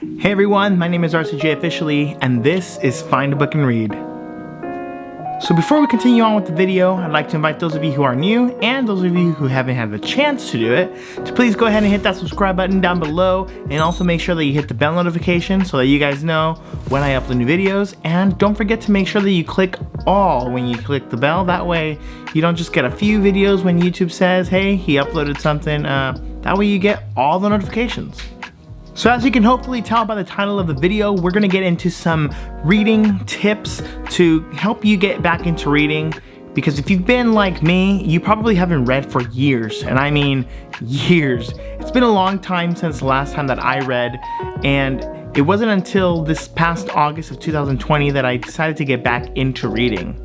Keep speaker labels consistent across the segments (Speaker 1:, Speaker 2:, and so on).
Speaker 1: Hey everyone, my name is RCJ officially, and this is Find a Book and Read. So before we continue on with the video, I'd like to invite those of you who are new and those of you who haven't had the chance to do it to please go ahead and hit that subscribe button down below, and also make sure that you hit the bell notification so that you guys know when I upload new videos. And don't forget to make sure that you click all when you click the bell. That way you don't just get a few videos when YouTube says, hey, he uploaded something. That way you get all the notifications. So as you can hopefully tell by the title of the video, we're gonna get into some reading tips to help you get back into reading. Because if you've been like me, you probably haven't read for years, and I mean years. It's been a long time since the last time that I read, and it wasn't until this past August of 2020 that I decided to get back into reading.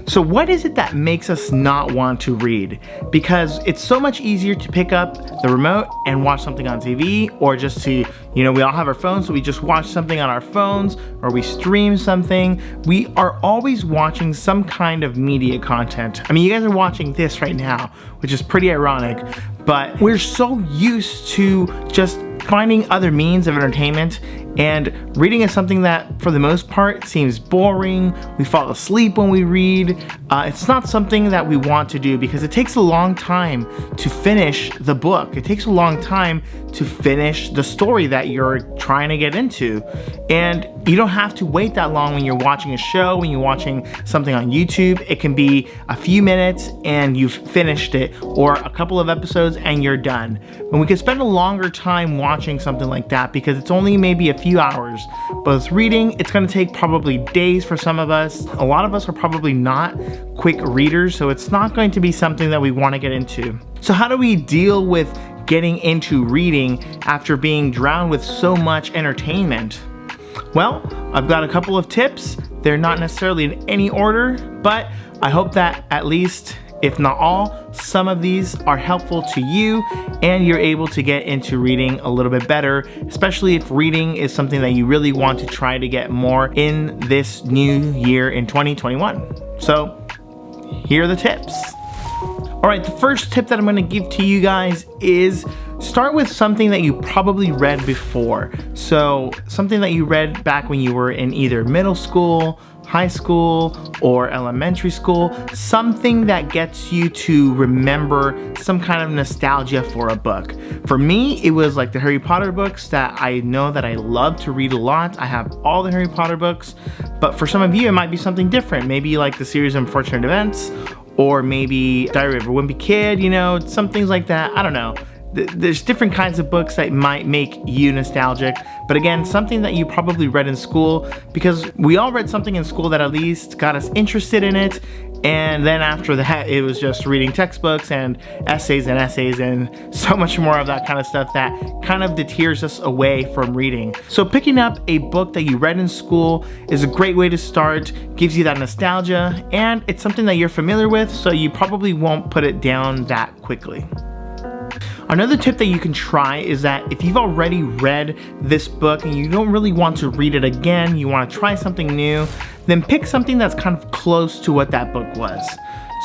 Speaker 1: So what is it that makes us not want to read? Because it's so much easier to pick up the remote and watch something on TV, or just to, we all have our phones, so we just watch something on our phones, or we stream something. We are always watching some kind of media content. I mean, you guys are watching this right now, which is pretty ironic, but we're so used to just finding other means of entertainment, and reading is something that for the most part seems boring. We fall asleep when we read. It's not something that we want to do because it takes a long time to finish the book. It takes a long time to finish the story that you're trying to get into. And you don't have to wait that long when you're watching a show, when you're watching something on YouTube. It can be a few minutes and you've finished it, or a couple of episodes and you're done. When we can spend a longer time watching something like that because it's only maybe a few hours. But with reading, it's gonna take probably days for some of us. A lot of us are probably not quick readers, so it's not going to be something that we wanna get into. So how do we deal with getting into reading after being drowned with so much entertainment? Well, I've got a couple of tips. They're not necessarily in any order, but I hope that at least, if not all, some of these are helpful to you and you're able to get into reading a little bit better, especially if reading is something that you really want to try to get more in this new year in 2021. So here are the tips. All right, the first tip that I'm gonna give to you guys is start with something that you probably read before. So something that you read back when you were in either middle school, high school, or elementary school. Something that gets you to remember some kind of nostalgia for a book. For me, it was like the Harry Potter books that I know that I love to read a lot. I have all the Harry Potter books, but for some of you, it might be something different. Maybe like the series Unfortunate Events, or maybe Diary of a Wimpy Kid, some things like that. I don't know. There's different kinds of books that might make you nostalgic, but again, something that you probably read in school, because we all read something in school that at least got us interested in it, and then after that, it was just reading textbooks and essays and so much more of that kind of stuff that kind of deters us away from reading. So picking up a book that you read in school is a great way to start, gives you that nostalgia, and it's something that you're familiar with, so you probably won't put it down that quickly. Another tip that you can try is that if you've already read this book and you don't really want to read it again, you want to try something new, then pick something that's kind of close to what that book was.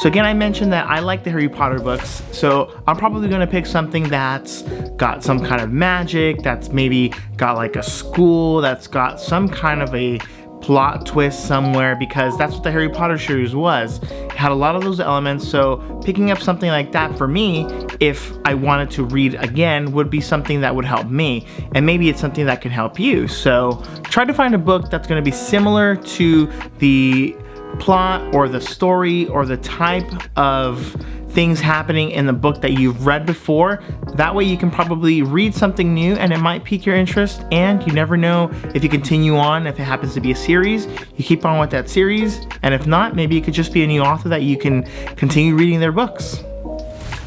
Speaker 1: So again, I mentioned that I like the Harry Potter books, so I'm probably gonna pick something that's got some kind of magic, that's maybe got like a school, that's got some kind of a plot twist somewhere, because that's what the Harry Potter series was. It had a lot of those elements, so picking up something like that for me, if I wanted to read again, would be something that would help me, and maybe it's something that can help you. So try to find a book that's going to be similar to the plot or the story or the type of things happening in the book that you've read before. That way you can probably read something new and it might pique your interest, and you never know if you continue on, if it happens to be a series, you keep on with that series, and if not, maybe it could just be a new author that you can continue reading their books.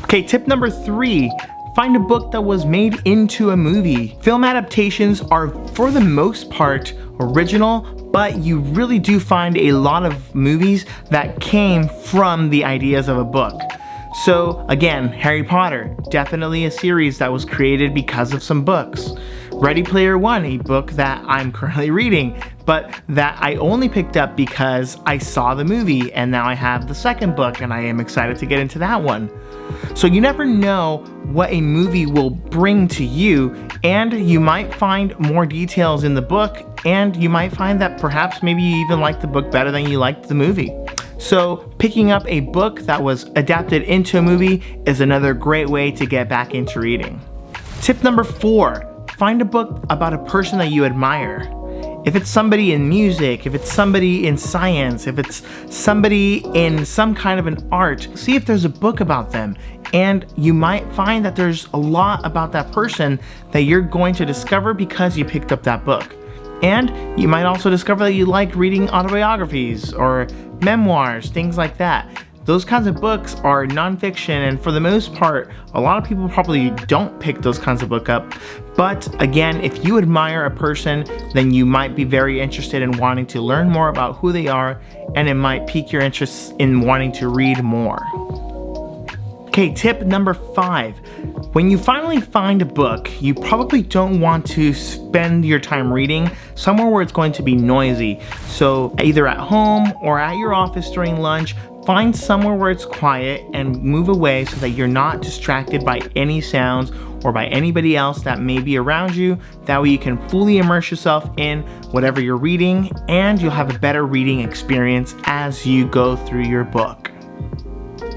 Speaker 1: Okay, tip number 3, find a book that was made into a movie. Film adaptations are, for the most part, original, but you really do find a lot of movies that came from the ideas of a book. So again, Harry Potter, definitely a series that was created because of some books. Ready Player One, a book that I'm currently reading, but that I only picked up because I saw the movie, and now I have the second book and I am excited to get into that one. So you never know what a movie will bring to you, and you might find more details in the book, and you might find that perhaps maybe you even like the book better than you liked the movie. So picking up a book that was adapted into a movie is another great way to get back into reading. Tip number 4, find a book about a person that you admire. If it's somebody in music, if it's somebody in science, if it's somebody in some kind of an art, see if there's a book about them. And you might find that there's a lot about that person that you're going to discover because you picked up that book. And you might also discover that you like reading autobiographies or memoirs, things like that. Those kinds of books are nonfiction, and for the most part, a lot of people probably don't pick those kinds of books up. But again, if you admire a person, then you might be very interested in wanting to learn more about who they are, and it might pique your interest in wanting to read more. Okay, tip number 5. When you finally find a book, you probably don't want to spend your time reading somewhere where it's going to be noisy. So either at home or at your office during lunch, find somewhere where it's quiet and move away so that you're not distracted by any sounds or by anybody else that may be around you. That way you can fully immerse yourself in whatever you're reading, and you'll have a better reading experience as you go through your book.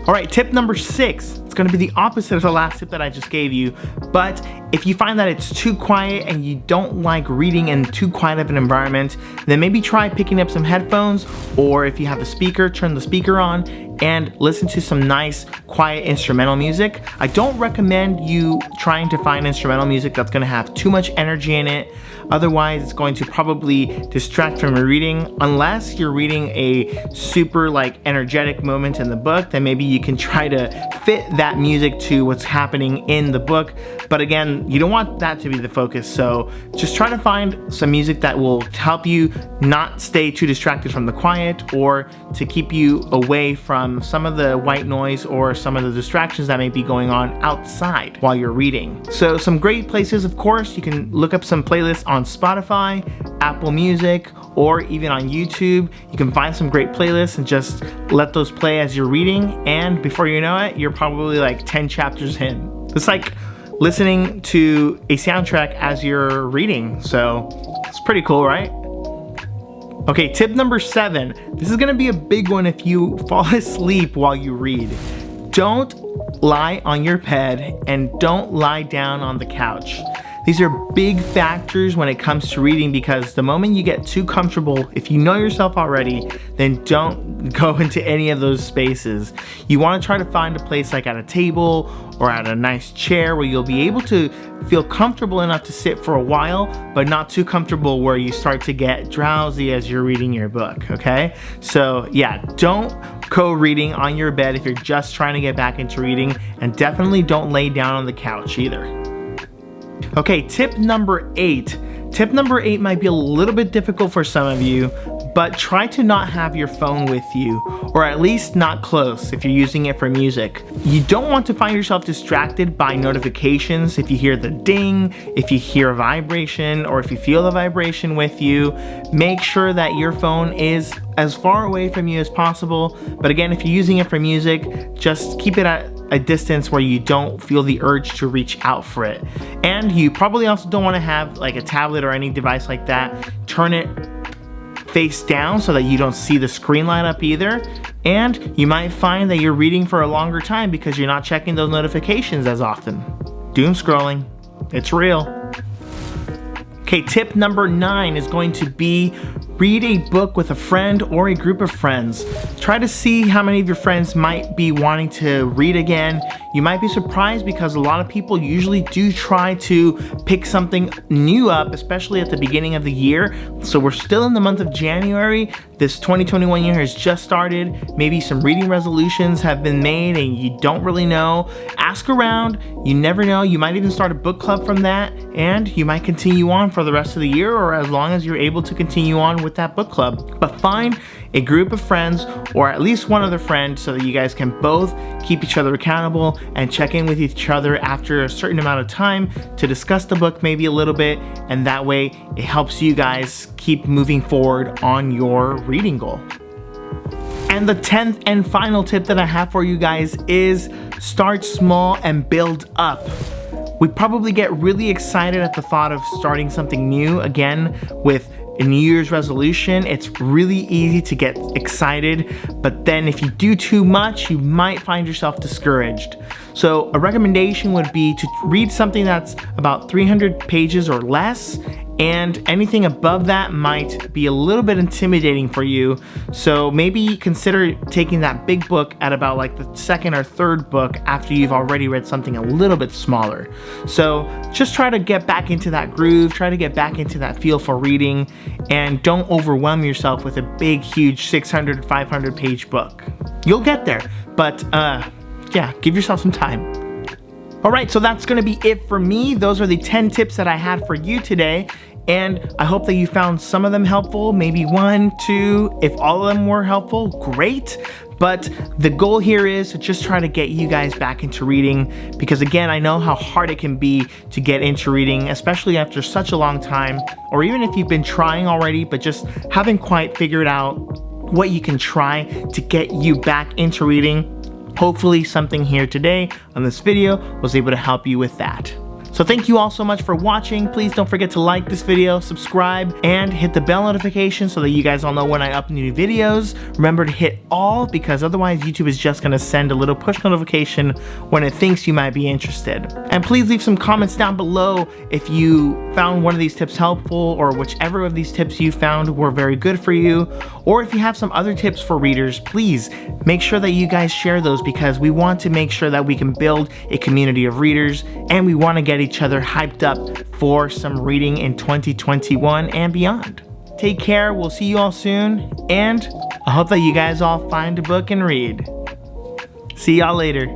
Speaker 1: All right, tip number 6. It's going to be the opposite of the last tip that I just gave you, but if you find that it's too quiet and you don't like reading in too quiet of an environment, then maybe try picking up some headphones, or if you have a speaker, turn the speaker on and listen to some nice, quiet instrumental music. I don't recommend you trying to find instrumental music that's going to have too much energy in it. Otherwise, it's going to probably distract from your reading. Unless you're reading a super energetic moment in the book, then maybe you can try to fit that music to what's happening in the book. But again, you don't want that to be the focus. So just try to find some music that will help you not stay too distracted from the quiet, or to keep you away from some of the white noise or some of the distractions that may be going on outside while you're reading. So some great places, of course, you can look up some playlists on Spotify, Apple Music, or even on YouTube. You can find some great playlists and just let those play as you're reading, and before you know it, you're probably 10 chapters in. It's like listening to a soundtrack as you're reading, so it's pretty cool, right? Okay, tip number 7. This is gonna be a big one if you fall asleep while you read. Don't lie on your bed and don't lie down on the couch. These are big factors when it comes to reading, because the moment you get too comfortable, if you know yourself already, then don't go into any of those spaces. You want to try to find a place like at a table or at a nice chair where you'll be able to feel comfortable enough to sit for a while, but not too comfortable where you start to get drowsy as you're reading your book, okay? So yeah, don't go reading on your bed if you're just trying to get back into reading, and definitely don't lay down on the couch either. Okay, tip number 8. Tip number 8 might be a little bit difficult for some of you, but try to not have your phone with you, or at least not close if you're using it for music. You don't want to find yourself distracted by notifications. If you hear the ding, if you hear a vibration, or if you feel the vibration with you, make sure that your phone is as far away from you as possible. But again, if you're using it for music, just keep it at a distance where you don't feel the urge to reach out for it. And you probably also don't want to have a tablet or any device like that. Turn it face down so that you don't see the screen light up either. And you might find that you're reading for a longer time because you're not checking those notifications as often. Doom scrolling, it's real. Okay, tip number 9 is going to be read a book with a friend or a group of friends. Try to see how many of your friends might be wanting to read again. You might be surprised because a lot of people usually do try to pick something new up, especially at the beginning of the year. So we're still in the month of January. This 2021 year has just started. Maybe some reading resolutions have been made and you don't really know. Ask around, you never know. You might even start a book club from that, and you might continue on for the rest of the year, or as long as you're able to continue on with with that book club. But find a group of friends, or at least one other friend, so that you guys can both keep each other accountable and check in with each other after a certain amount of time to discuss the book maybe a little bit, and that way it helps you guys keep moving forward on your reading goal. And the 10th and final tip that I have for you guys is start small and build up. We probably get really excited at the thought of starting something new. Again, with a New Year's resolution, it's really easy to get excited, but then if you do too much, you might find yourself discouraged. So a recommendation would be to read something that's about 300 pages or less, and anything above that might be a little bit intimidating for you. So maybe consider taking that big book at about like the second or third book after you've already read something a little bit smaller. So just try to get back into that groove, try to get back into that feel for reading, and don't overwhelm yourself with a big, huge 600, 500 page book. You'll get there, but yeah, give yourself some time. All right, so that's gonna be it for me. Those are the 10 tips that I had for you today. And I hope that you found some of them helpful, maybe 1, 2. If all of them were helpful, great. But the goal here is to just try to get you guys back into reading, because again, I know how hard it can be to get into reading, especially after such a long time, or even if you've been trying already, but just haven't quite figured out what you can try to get you back into reading. Hopefully something here today on this video was able to help you with that. So thank you all so much for watching. Please don't forget to like this video, subscribe, and hit the bell notification so that you guys all know when I upload new videos. Remember to hit all, because otherwise YouTube is just gonna send a little push notification when it thinks you might be interested. And please leave some comments down below if you found one of these tips helpful, or whichever of these tips you found were very good for you. Or if you have some other tips for readers, please make sure that you guys share those, because we want to make sure that we can build a community of readers, and we want to get each other hyped up for some reading in 2021 and beyond. Take care, we'll see you all soon, and I hope that you guys all find a book and read. See y'all later.